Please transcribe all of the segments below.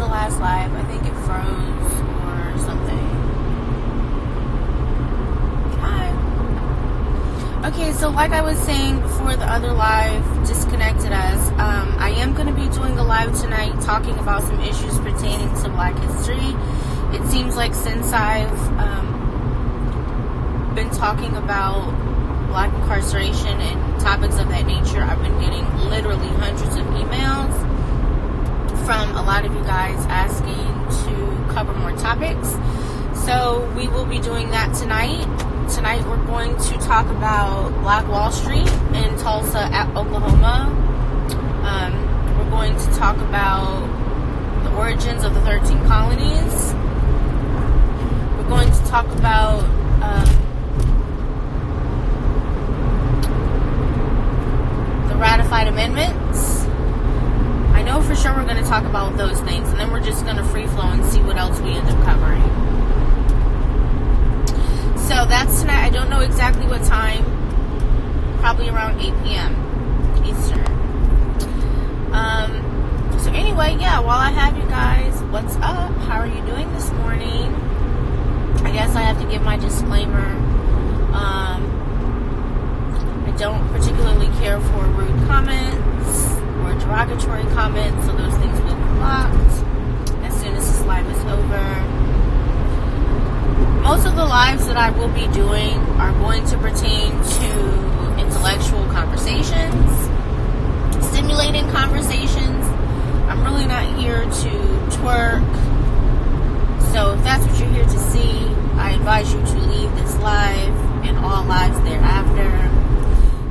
the last live. I think it froze or something. Hi. Okay, so like I was saying before the other live disconnected us, I am going to be doing a live tonight talking about some issues pertaining to Black history. It seems like since I've been talking about Black incarceration and topics of that nature, I've been getting literally hundreds of emails from a lot of you guys asking to cover more topics. So we will be doing that tonight. Tonight we're going to talk about Black Wall Street in Tulsa, Oklahoma. We're going to talk about the origins of the 13 colonies. We're going to talk about the ratified amendments. I know for sure we're going to talk about those things, and then we're just going to free flow and see what else we end up covering. So that's tonight. I don't know exactly what time. Probably around 8 p.m. Eastern. So anyway, yeah, while I have you guys, what's up? How are you doing this morning? I guess I have to give my disclaimer. I don't particularly care for rude comments or derogatory comments, so those things will be blocked as soon as this live is over. Most of the lives that I will be doing are going to pertain to intellectual conversations, stimulating conversations. I'm really not here to twerk. So if that's what you're here to see, I advise you to leave this live and all lives thereafter.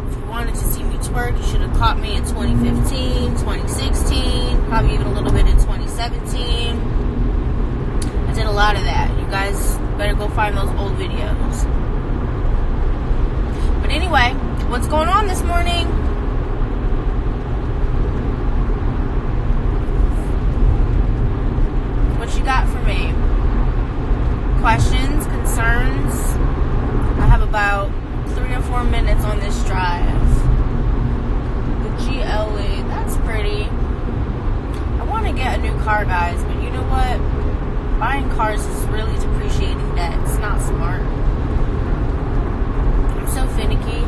If you wanted to see me twerk, you should have caught me in 2015, 2016, probably even a little bit in 2017. I did a lot of that. You guys better go find those old videos. But anyway, what's going on this morning? What you got for me? Questions, concerns? I have about 3 or 4 minutes on this drive. The GLE, that's pretty. I want to get a new car, guys, but you know what? Buying cars is really depreciating debt. It's not smart. I'm so finicky.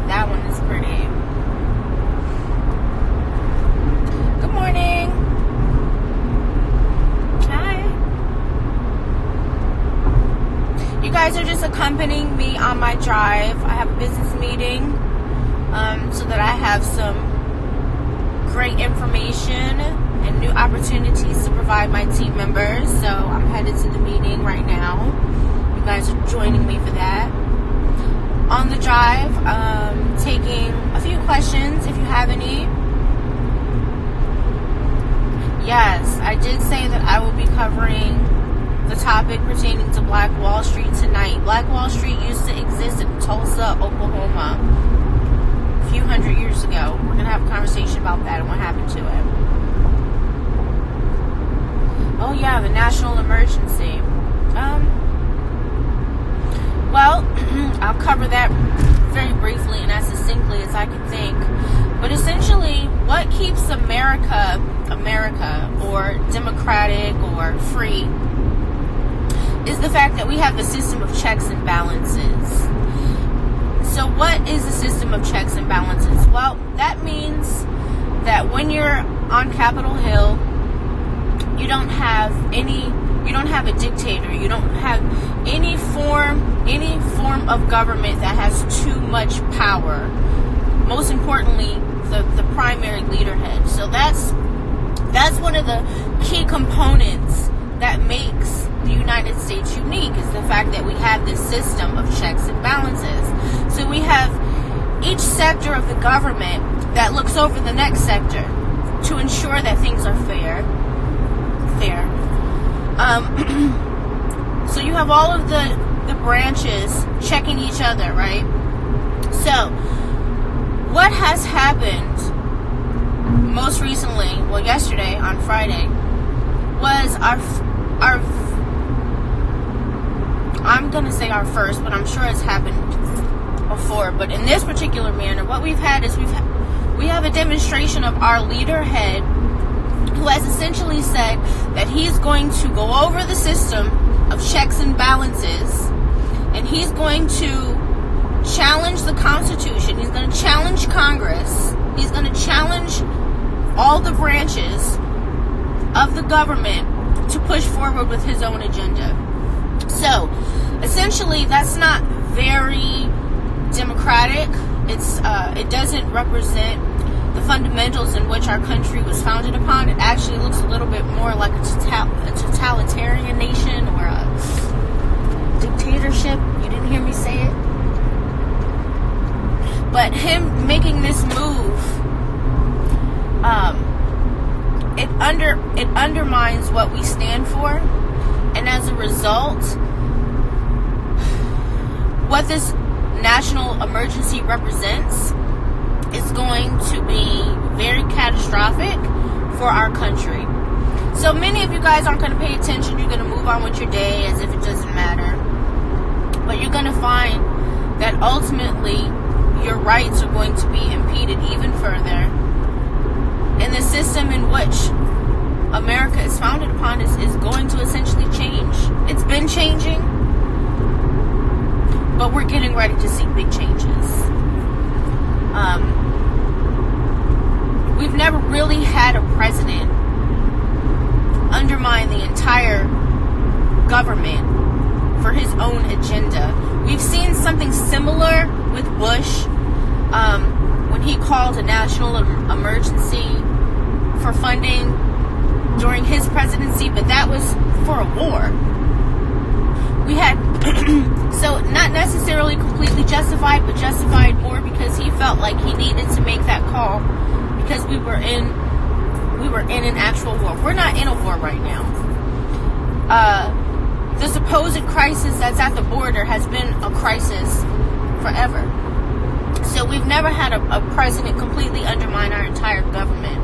That one is pretty. Good morning. Hi. You guys are just accompanying me on my drive. I have a business meeting so that I have some great information and new opportunities to provide my team members. So I'm headed to the meeting right now. You guys are joining me for that. On the drive, taking a few questions if you have any. Yes, I did say that I will be covering the topic pertaining to Black Wall Street tonight. Black Wall Street used to exist in Tulsa, Oklahoma a few hundred years ago. We're going to have a conversation about that and what happened to it. Oh yeah, the national emergency. Well, I'll cover that very briefly and as succinctly as I can think. But essentially, what keeps America, or democratic or free, is the fact that we have the system of checks and balances. So what is the system of checks and balances? Well, that means that when you're on Capitol Hill, you don't have a dictator. You don't have any form of government that has too much power. Most importantly, the primary leaderhead. So that's one of the key components that makes the United States unique, is the fact that we have this system of checks and balances. So we have each sector of the government that looks over the next sector to ensure that things are fair. So you have all of the branches checking each other, right? So what has happened most recently, well, yesterday on Friday, was our I'm gonna say our first, but I'm sure it's happened before. But in this particular manner, what we've had is we have a demonstration of our leader head who has essentially said that he's going to go over the system of checks and balances, and he's going to challenge the Constitution. He's going to challenge Congress. He's going to challenge all the branches of the government to push forward with his own agenda. So, essentially, that's not very democratic. It doesn't represent the fundamentals in which our country was founded upon. It actually looks a little bit more like a totalitarian nation or a dictatorship. You didn't hear me say it. But him making this move, it undermines what we stand for, and as a result, what this national emergency represents is going to be very catastrophic for our country. So many of you guys aren't going to pay attention. You're going to move on with your day as if it doesn't matter. But you're going to find that ultimately your rights are going to be impeded even further. And the system in which America is founded upon is going to essentially change. It's been changing, but we're getting ready to see big changes. We've never really had a president undermine the entire government for his own agenda. We've seen something similar with Bush when he called a national emergency for funding during his presidency, but that was for a war. We had so not necessarily completely justified, but justified more because he felt like he needed to make that call because we were in an actual war. We're not in a war right now. The supposed crisis that's at the border has been a crisis forever. So we've never had a president completely undermine our entire government.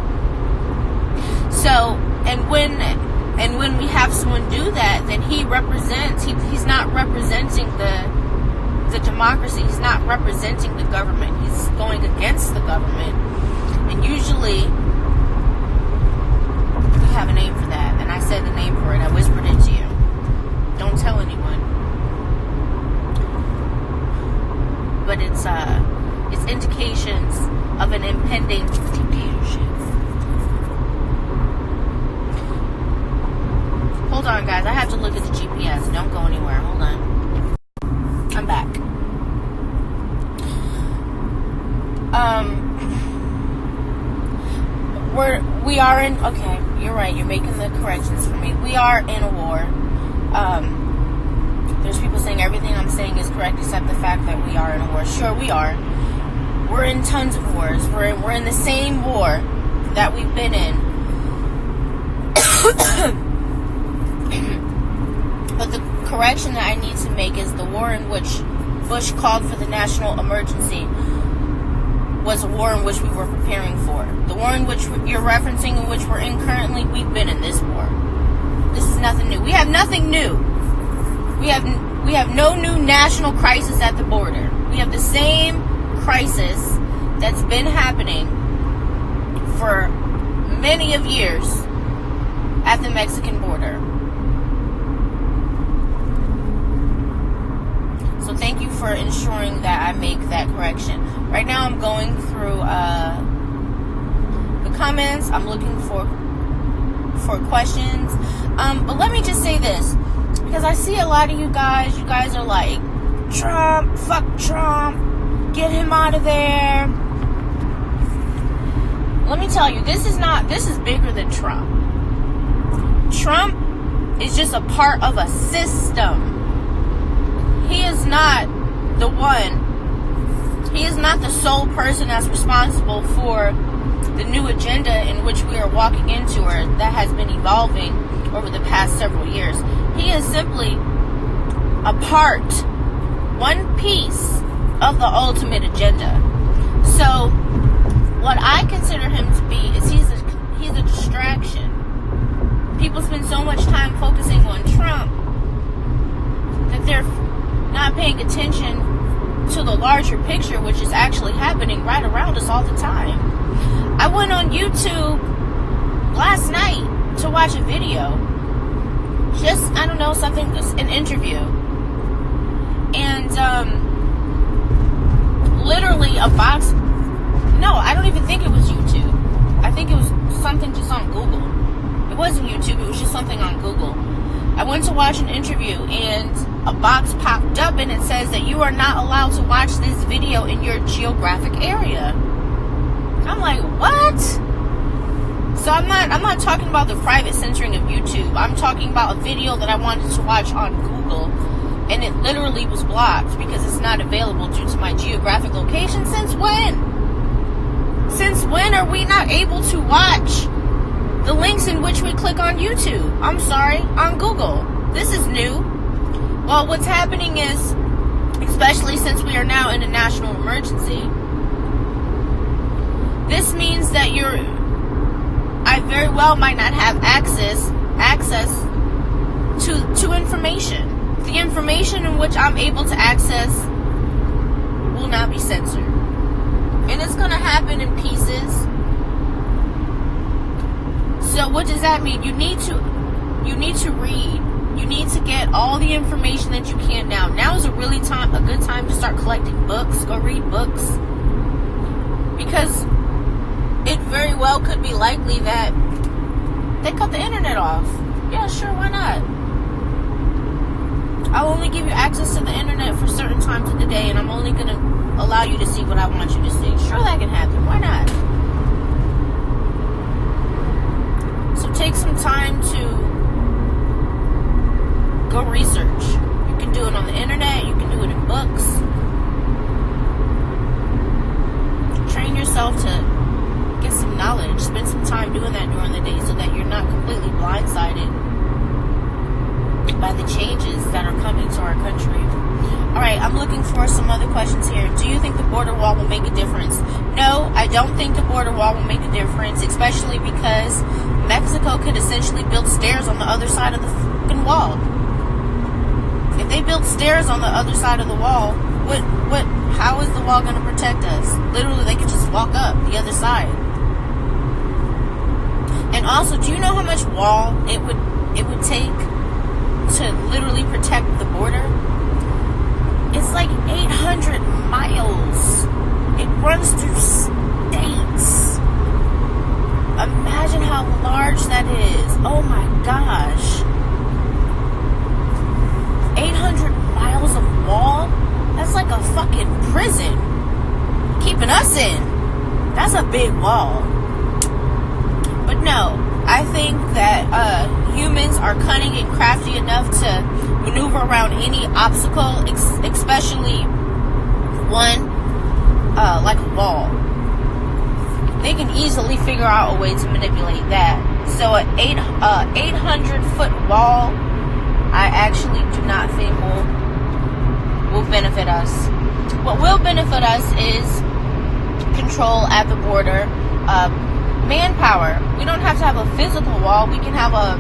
So, and when we have someone do that, then he's not representing the democracy. He's not representing the government. He's going against the government. And usually, we have a name for that. And I said the name for it. I whispered it to you. Don't tell anyone. But it's indications of an impending dictatorship. Hold on, guys. I have to look at the GPS. Don't go anywhere. Hold on. I'm back. We are in. Okay, you're right. You're making the corrections for me. We are in a war. There's people saying everything I'm saying is correct except the fact that we are in a war. Sure, we are. We're in tons of wars. We're in the same war that we've been in. But the correction that I need to make is the war in which Bush called for the national emergency was a war in which we were preparing for. The war in which you're referencing, in which we're in currently, we've been in this war. This is nothing new. We have nothing new. We have no new national crisis at the border. We have the same crisis that's been happening for many of years at the Mexican border. So thank you for ensuring that I make that correction. Right now I'm going through the comments. I'm looking for questions. But let me just say this, because I see a lot of you guys are like, Trump, fuck Trump, get him out of there. Let me tell you, this is bigger than Trump. Trump is just a part of a system. He is not the one. He is not the sole person that's responsible for the new agenda in which we are walking into, or that has been evolving over the past several years. He is simply a part, one piece of the ultimate agenda. So, what I consider him to be is he's a distraction. People spend so much time focusing on Trump that they're not paying attention to the larger picture, which is actually happening right around us all the time. I went on YouTube last night to watch a video. Just, I don't know, something, an interview. And, literally a box, no, I don't even think it was YouTube. I think it was something just on Google. It wasn't YouTube, it was just something on Google. I went to watch an interview and a box popped up and it says that you are not allowed to watch this video in your geographic area. I'm like, what? So I'm not talking about the private censoring of YouTube. I'm talking about a video that I wanted to watch on Google, and it literally was blocked because it's not available due to my geographic location. Since when? Since when are we not able to watch the links in which we click on YouTube? I'm sorry, on Google. This is new. Well, what's happening is, especially since we are now in a national emergency, this means that I very well might not have access to information. The information in which I'm able to access will not be censored. And it's going to happen in pieces. So what does that mean? You need to read. You need to get all the information that you can now. Now is a good time to start collecting books. Go read books. Because it very well could be likely that they cut the internet off. Yeah, sure, why not? I'll only give you access to the internet for certain times of the day, and I'm only going to allow you to see what I want you to see. Sure, that can happen. Why not? So take some time to go research. You can do it on the internet. You can do it in books. Train yourself to get some knowledge. Spend some time doing that during the day so that you're not completely blindsided by the changes that are coming to our country. Alright, I'm looking for some other questions here. Do you think the border wall will make a difference? No, I don't think the border wall will make a difference, especially because Mexico could essentially build stairs on the other side of the fucking wall. If they build stairs on the other side of the wall, how is the wall going to protect us? Literally, they could just walk up the other side. And also, do you know how much wall it would take to literally protect the border? It's like 800 miles. It runs through states. Imagine how large that is. Oh my gosh. 800 miles of wall? That's like a fucking prison keeping us in. That's a big wall. But no, I think that humans are cunning and crafty enough to maneuver around any obstacle, especially one like a wall. They can easily figure out a way to manipulate that. So an 800-foot wall, I actually do not think will benefit us. What will benefit us is control at the border, manpower. We don't have to have a physical wall. We can have a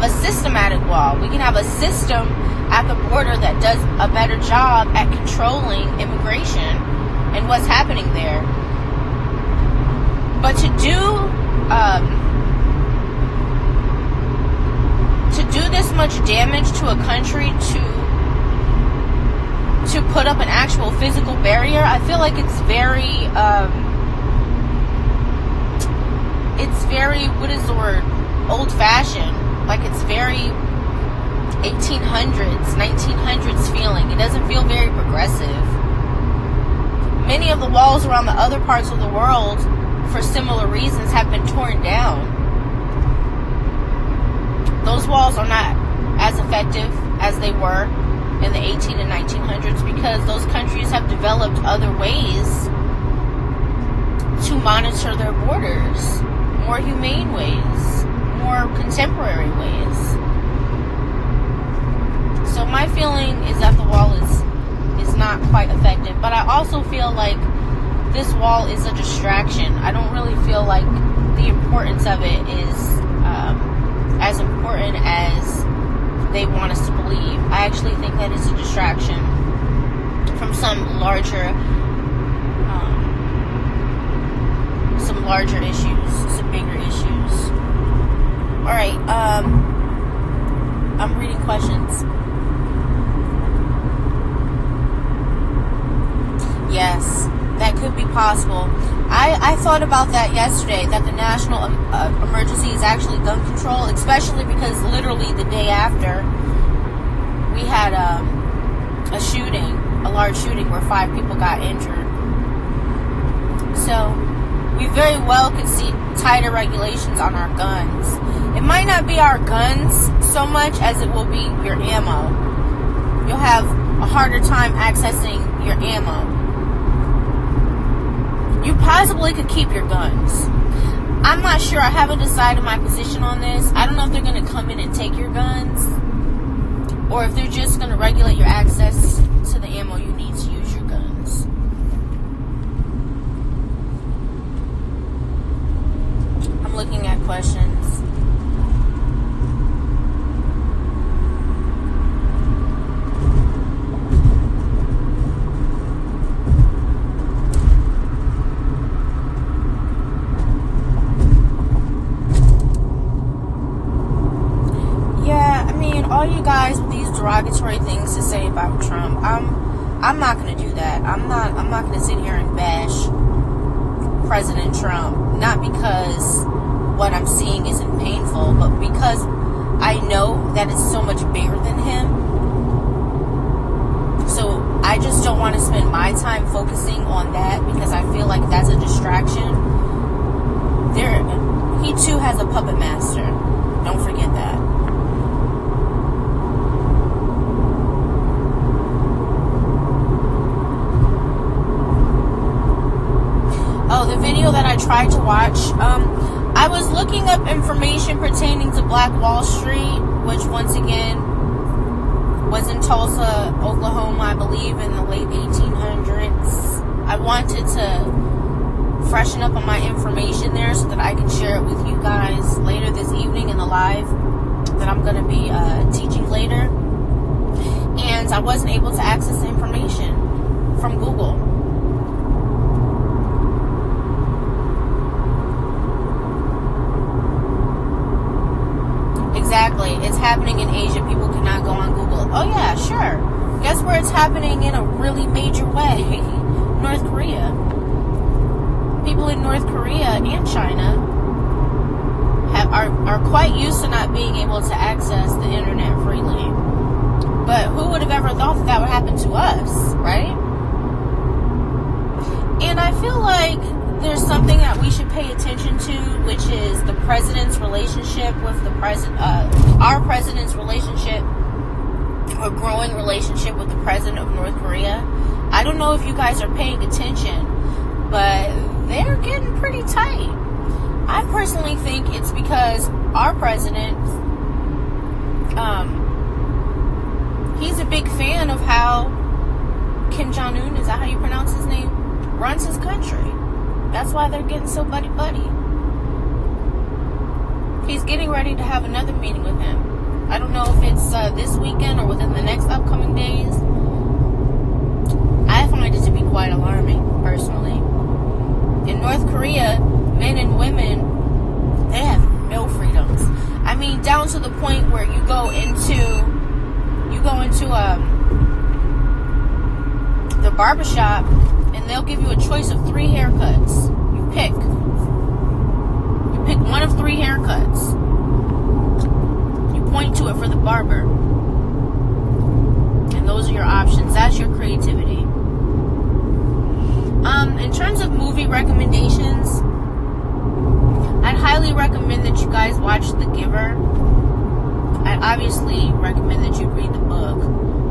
systematic wall. We can have a system at the border that does a better job at controlling immigration and what's happening there. But to do this much damage to a country, to put up an actual physical barrier, I feel like it's very what is the word? Old-fashioned. Like it's very 1800s, 1900s feeling. It doesn't feel very progressive. Many of the walls around the other parts of the world, for similar reasons, have been torn down. Those walls are not as effective as they were in the 18 and 1900s because those countries have developed other ways to monitor their borders. More humane ways. More contemporary ways. So my feeling is that the wall is not quite effective. But I also feel like this wall is a distraction. I don't really feel like the importance of it is as important as they want us to believe. I actually think that it's a distraction from some larger issues. bigger issues. Alright, I'm reading questions. Yes, that could be possible. I thought about that yesterday, that the national emergency is actually gun control, especially because literally the day after we had a shooting, a large shooting where 5 people got injured. So we very well could see tighter regulations on our guns. It might not be our guns so much as it will be your ammo. You'll have a harder time accessing your ammo. You possibly could keep your guns. I'm not sure. I haven't decided my position on this. I don't know if they're going to come in and take your guns, or if they're just going to regulate your access to the ammo you need to use your guns. I'm looking at questions. All you guys with these derogatory things to say about Trump, I'm not going to do that. I'm not going to sit here and bash President Trump, not because what I'm seeing isn't painful, but because I know that it's so much bigger than him. So I just don't want to spend my time focusing on that, because I feel like that's a distraction. He too has a puppet master. Don't forget that. Oh, the video that I tried to watch, I was looking up information pertaining to Black Wall Street, which once again was in Tulsa, Oklahoma, I believe, in the late 1800s. I wanted to freshen up on my information there so that I can share it with you guys later this evening in the live that I'm going to be teaching later. And I wasn't able to access the information from Google. Exactly. It's happening in Asia. People cannot go on Google. Oh, yeah, sure. Guess where it's happening in a really major way? North Korea. People in North Korea and China are quite used to not being able to access the internet freely. But who would have ever thought that would happen to us, right? And I feel like there's something that we should pay attention to, which is the president's relationship with the our president's relationship, or growing relationship with the president of North Korea. I don't know if you guys are paying attention, but they're getting pretty tight. I personally think it's because our president, he's a big fan of how Kim Jong-un, is that how you pronounce his name, runs his country. That's why they're getting so buddy-buddy. He's getting ready to have another meeting with him. I don't know if it's this weekend or within the next upcoming days. I find it to be quite alarming, personally. In North Korea, men and women, they have no freedoms. I mean, down to the point where you go into the barbershop, and they'll give you a choice of 3 haircuts. You pick one of 3 haircuts. You point to it for the barber, and those are your options. That's your creativity. In terms of movie recommendations, I'd highly recommend that you guys watch The Giver. I'd obviously recommend that you read the book.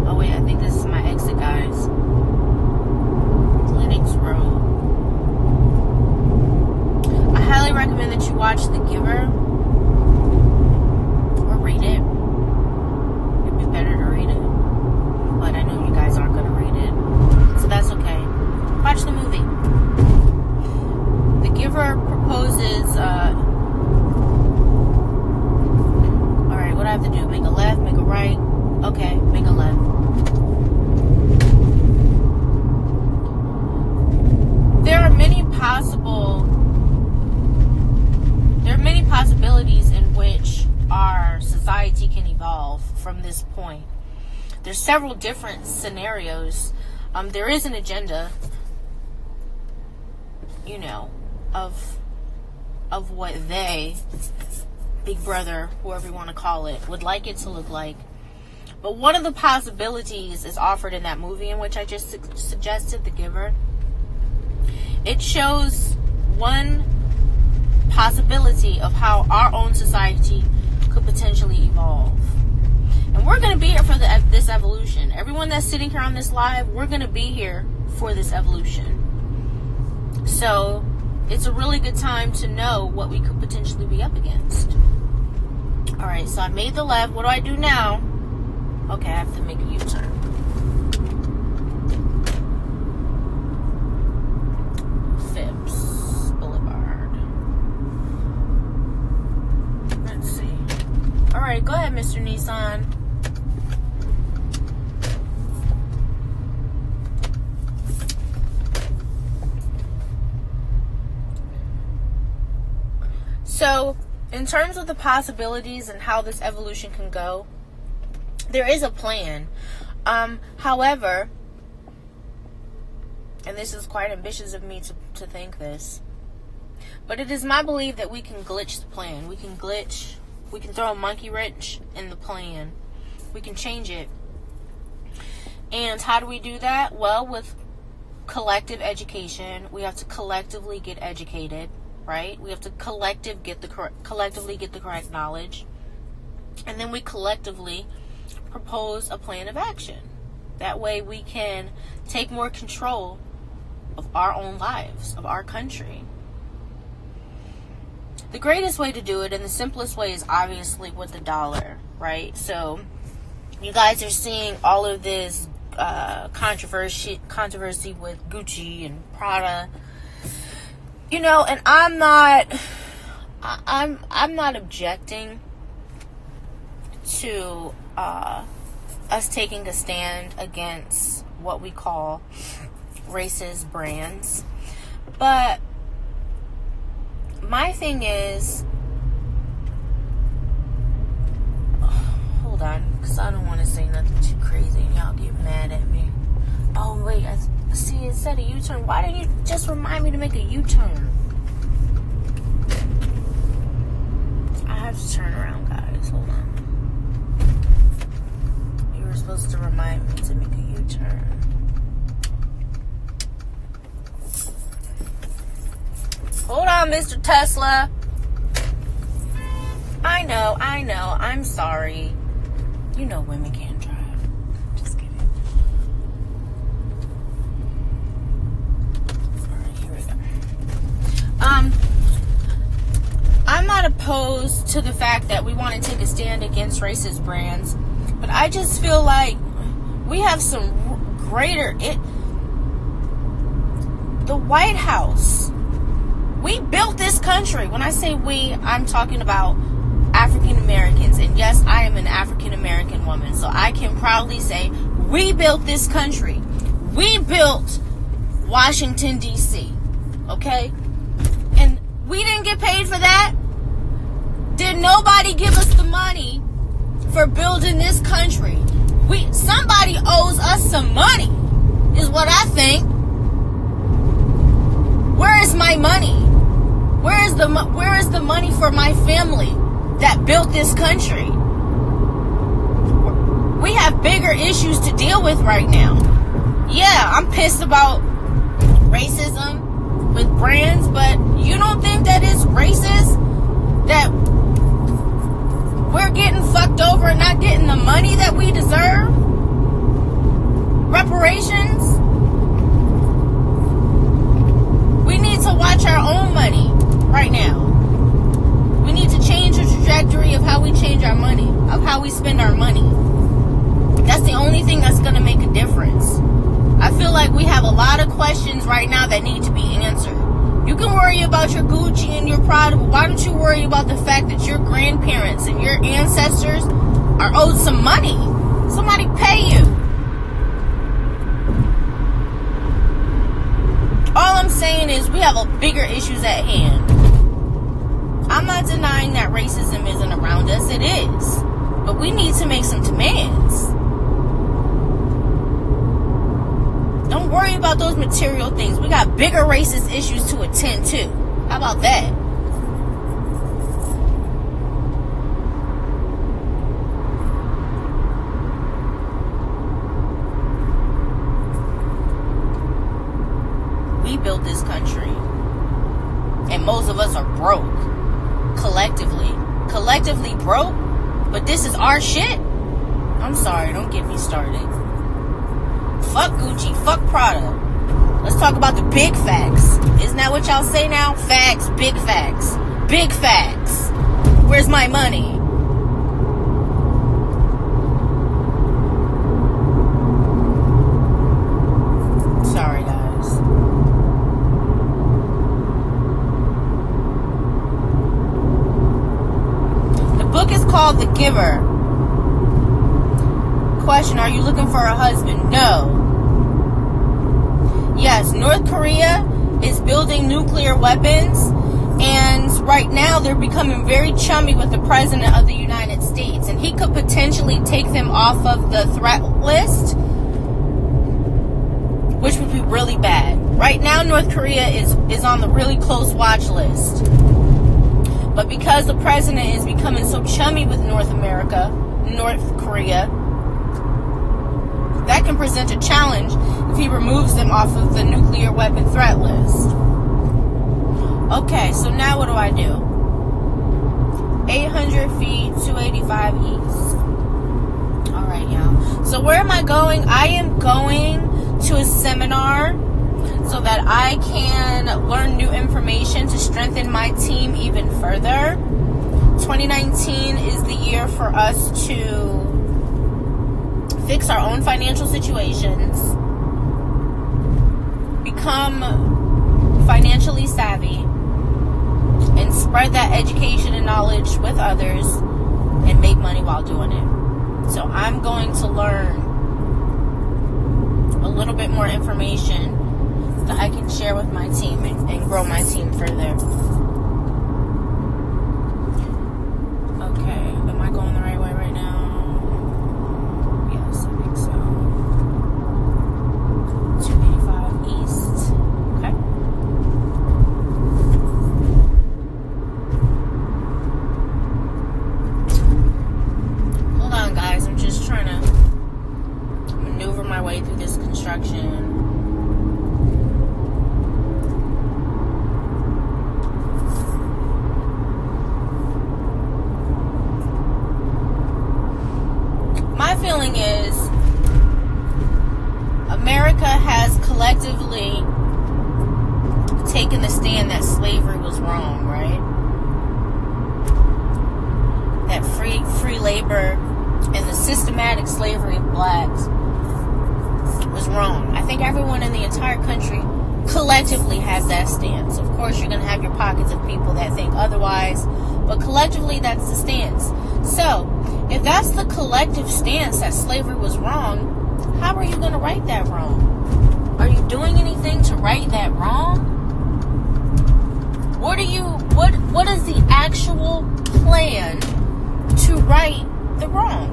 Oh wait, I think this is my exit, guys. Linux Road. I highly recommend that you watch The Giver, or read it. It'd be better to read it, but I know you guys aren't going to read it, so that's okay. Watch the movie. The Giver proposes, alright, what do I have to do? Make a left, make a right? Okay, make a left. There are many possible from this point. There's several different scenarios. There is an agenda, you know, of what they, Big Brother, whoever you want to call it, would like it to look like. But one of the possibilities is offered in that movie in which I just suggested, The Giver. It shows one possibility of how our own society could potentially evolve. And we're going to be here for this evolution. Everyone that's sitting here on this live, we're going to be here for this evolution. So it's a really good time to know what we could potentially be up against. Alright, so I made the left. What do I do now? Okay, I have to make a U-turn. Phipps Boulevard. Let's see. Alright, go ahead, Mr. Nissan. So, in terms of the possibilities and how this evolution can go, there is a plan. However, and this is quite ambitious of me to think this, but it is my belief that we can glitch the plan. We can throw a monkey wrench in the plan. We can change it. And how do we do that? Well, with collective education. We have to collectively get educated, right? We have to collectively get the correct knowledge. And then we collectively propose a plan of action. That way we can take more control of our own lives, of our country. The greatest way to do it and the simplest way is obviously with the dollar, right? So you guys are seeing all of this controversy with Gucci and Prada, you know, and I'm not objecting to us taking a stand against what we call racist brands, but my thing is, hold on, because I don't want to say nothing too crazy and y'all get mad at me. Oh wait, I see it said a U-turn. Why didn't you just remind me to make a U-turn? I have to turn around, guys. Hold on. You were supposed to remind me to make a U-turn. Hold on, Mr. Tesla. I know. I'm sorry. You know women can't drive. Just kidding. Alright, here we go. I'm not opposed to the fact that we want to take a stand against racist brands, but I just feel like we have some the White House. We built this country. When I say we, I'm talking about African Americans. And yes, I am an African American woman. So I can proudly say we built this country. We built Washington, D.C. Okay? And we didn't get paid for that. Did nobody give us the money for building this country? Somebody owes us some money, is what I think. Where is my money? Where is the money for my family that built this country? We have bigger issues to deal with right now. Yeah, I'm pissed about racism with brands, but you don't think that it's racist that we're getting fucked over and not getting the money that we deserve? Reparations? We need to watch our own money right now. We need to change the trajectory of how we change our money, of how we spend our money. That's the only thing that's going to make a difference. I feel like we have a lot of questions right now that need to be answered. You can worry about your Gucci and your Prada, but why don't you worry about the fact that your grandparents and your ancestors are owed some money? Somebody pay you. All I'm saying is we have bigger issues at hand. I'm not denying that racism isn't around us. It is. But but we need to make some demands. Don't worry about those material things. We got bigger racist issues to attend to. How about that? We built this country. And most of us are broke. Collectively broke. But this is our shit. I'm sorry, don't get me started. Fuck Gucci, fuck Prada. Let's talk about the big facts. Isn't that what y'all say now? Facts, big facts. Big facts. Where's my money? Sorry, guys. The book is called The Giver. Question, are you looking for a husband? No. Yes, North Korea is building nuclear weapons, and right now they're becoming very chummy with the President of the United States, and he could potentially take them off of the threat list, which would be really bad. Right now, North Korea is on the really close watch list. But because the President is becoming so chummy with North Korea, that can present a challenge if he removes them off of the nuclear weapon threat list. Okay, so now what do I do? 800 feet, 285 east. Alright, y'all. So where am I going? I am going to a seminar so that I can learn new information to strengthen my team even further. 2019 is the year for us to fix our own financial situations, become financially savvy, and spread that education and knowledge with others, and make money while doing it. So I'm going to learn a little bit more information that I can share with my team and grow my team further. Okay, am I going the right way right now? Yes, I think so. 285 east. Okay. Hold on, guys. I'm just trying to maneuver my way through this construction. Feeling is America has collectively taken the stand that slavery was wrong, right? That free labor and the systematic slavery of blacks was wrong. I think everyone in the entire country collectively has that stance. Of course, you're going to have your pockets of people that think otherwise, but collectively that's the stance. So, if that's the collective stance that slavery was wrong, how are you going to right that wrong? Are you doing anything to right that wrong? What is the actual plan to right the wrong?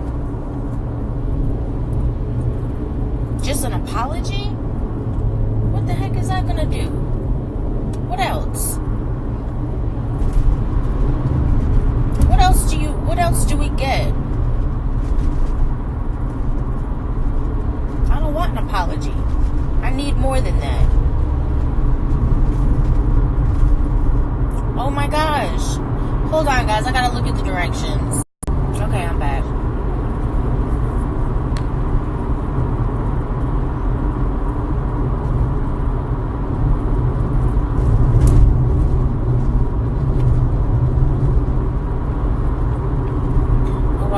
Just an apology? What the heck is that going to do? What else? What else do we get? I don't want an apology. I need more than that. Oh my gosh. Hold on, guys. I gotta look at the directions. Okay, I'm back.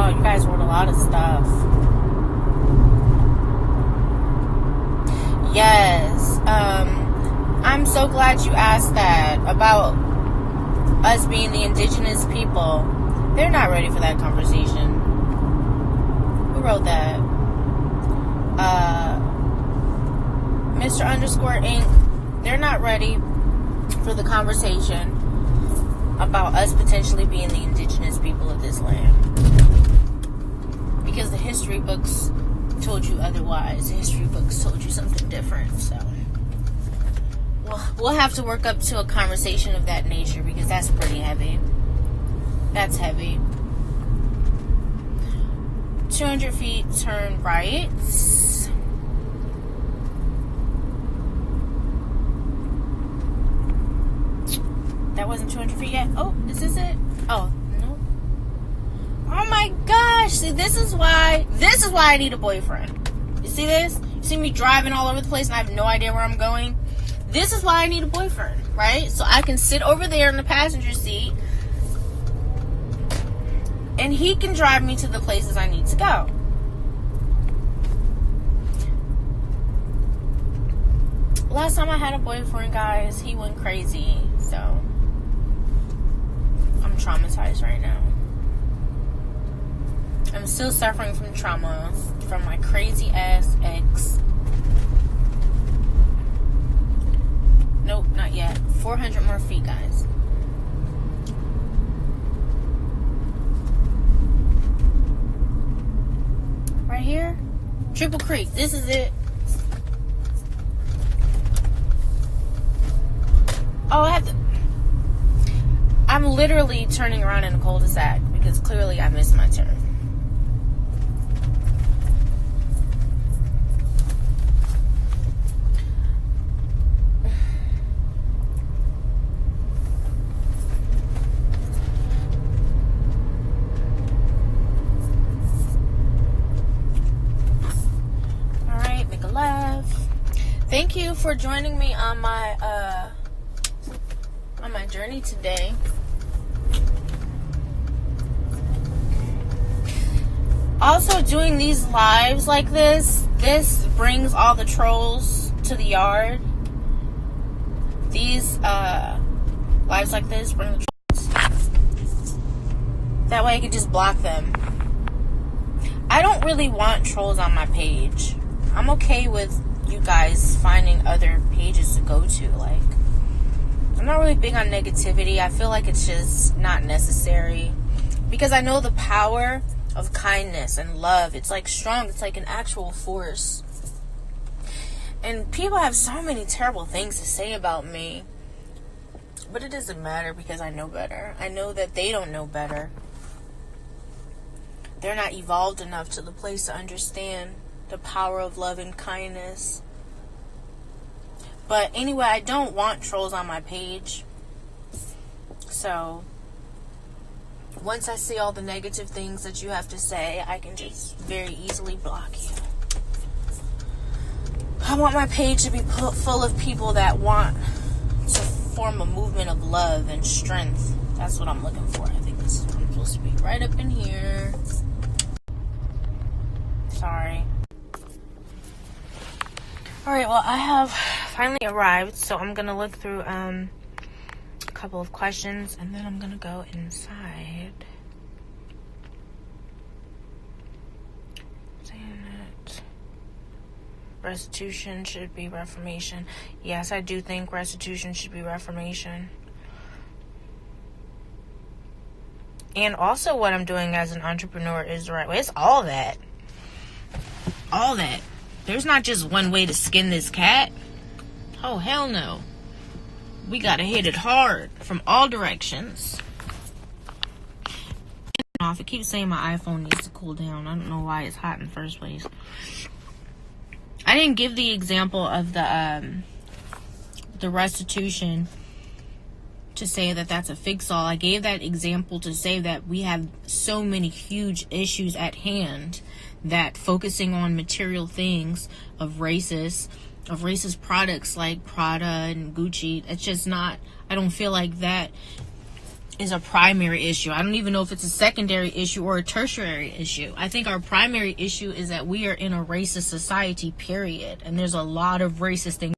You guys wrote a lot of stuff. Yes. I'm so glad you asked that about us being the indigenous people. They're not ready for that conversation. Who wrote that? Mr. _ Inc. They're not ready for the conversation about us potentially being the indigenous people of this land. history books told you otherwise. The history books told you something different. So we'll have to work up to a conversation of that nature, because that's pretty heavy. That's heavy. 200 feet, turn right. That wasn't 200 feet yet. Oh, is this it? Oh, no. Oh my gosh. See, this is why I need a boyfriend. You see this? You see me driving all over the place and I have no idea where I'm going? This is why I need a boyfriend, right? So I can sit over there in the passenger seat and he can drive me to the places I need to go. Last time I had a boyfriend, guys, he went crazy. So I'm traumatized right now. I'm still suffering from trauma from my crazy ass ex. Nope, not yet. 400 more feet, guys. Right here. Triple Creek. This is it. Oh, I'm literally turning around in a cul-de-sac because clearly I missed my turn. All right, make a left. Thank you for joining me on my journey today. Also, doing these lives like this brings all the trolls to the yard. These lives like this bring the trolls. That way I can just block them. I don't really want trolls on my page. I'm okay with you guys finding other pages to go to. Like, I'm not really big on negativity. I feel like it's just not necessary, because I know the power of kindness and love. It's like strong. It's like an actual force. And people have so many terrible things to say about me, but it doesn't matter because I know better. I know that they don't know better. They're not evolved enough to the place to understand the power of love and kindness. But anyway, I don't want trolls on my page. So once I see all the negative things that you have to say, I can just very easily block you. I want my page to be full of people that want to form a movement of love and strength. That's what I'm looking for. I think this is what I'm supposed to be. Right up in here. Sorry. Alright, well, I have finally arrived, so I'm going to look through a couple of questions, and then I'm going to go inside. Saying that restitution should be reformation. Yes, I do think restitution should be reformation. And also what I'm doing as an entrepreneur is the right way. It's all that. All that. There's not just one way to skin this cat. Oh, hell no. We gotta hit it hard from all directions. Off. It keeps saying my iPhone needs to cool down. I don't know why it's hot in the first place. I didn't give the example of the restitution to say that that's a fix-all. I gave that example to say that we have so many huge issues at hand that focusing on material things of racist products like Prada and Gucci, it's just not, I don't feel like that is a primary issue. I don't even know if it's a secondary issue or a tertiary issue. I think our primary issue is that we are in a racist society, period. And there's a lot of racist things.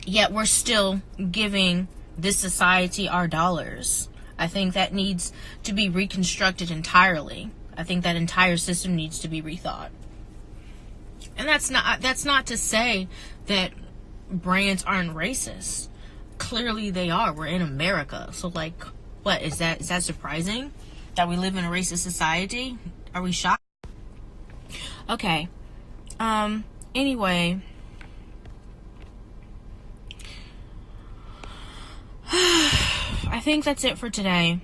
Yet we're still giving this society our dollars. I think that needs to be reconstructed entirely. I think that entire system needs to be rethought. And that's not to say that brands aren't racist. Clearly they are. We're in America. So like, what is that surprising that we live in a racist society? Are we shocked? Okay. Anyway. I think that's it for today.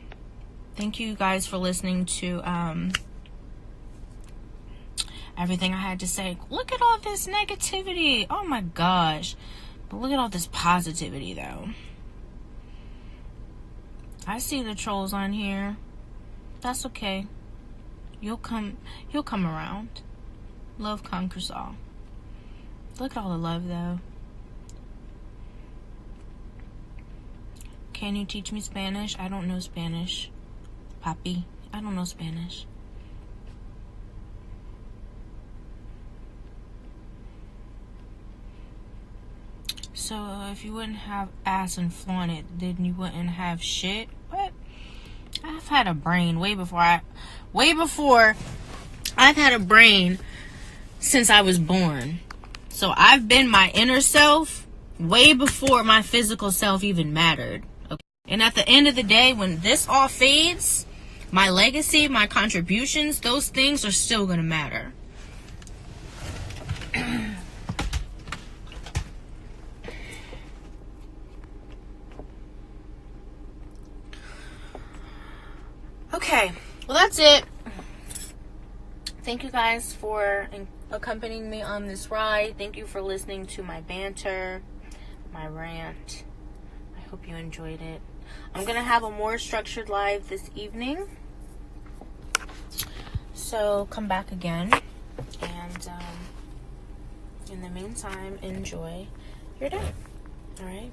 Thank you guys for listening to everything I had to say. Look at all this negativity. Oh my gosh. But look at all this positivity though. I see the trolls on here. That's okay. You'll come around. Love conquers all. Look at all the love though. Can you teach me Spanish? I don't know Spanish. Papi, I don't know Spanish. So if you wouldn't have ass and flaunt it, then you wouldn't have shit? What? I've had a brain way before I've had a brain since I was born. So I've been my inner self way before my physical self even mattered. Okay? And at the end of the day, when this all fades, my legacy, my contributions, those things are still gonna matter. Okay, well that's it. Thank you guys for accompanying me on this ride. Thank you for listening to my banter, my rant. I hope you enjoyed it. I'm gonna have a more structured live this evening, so come back again. And in the meantime, enjoy your day. All right.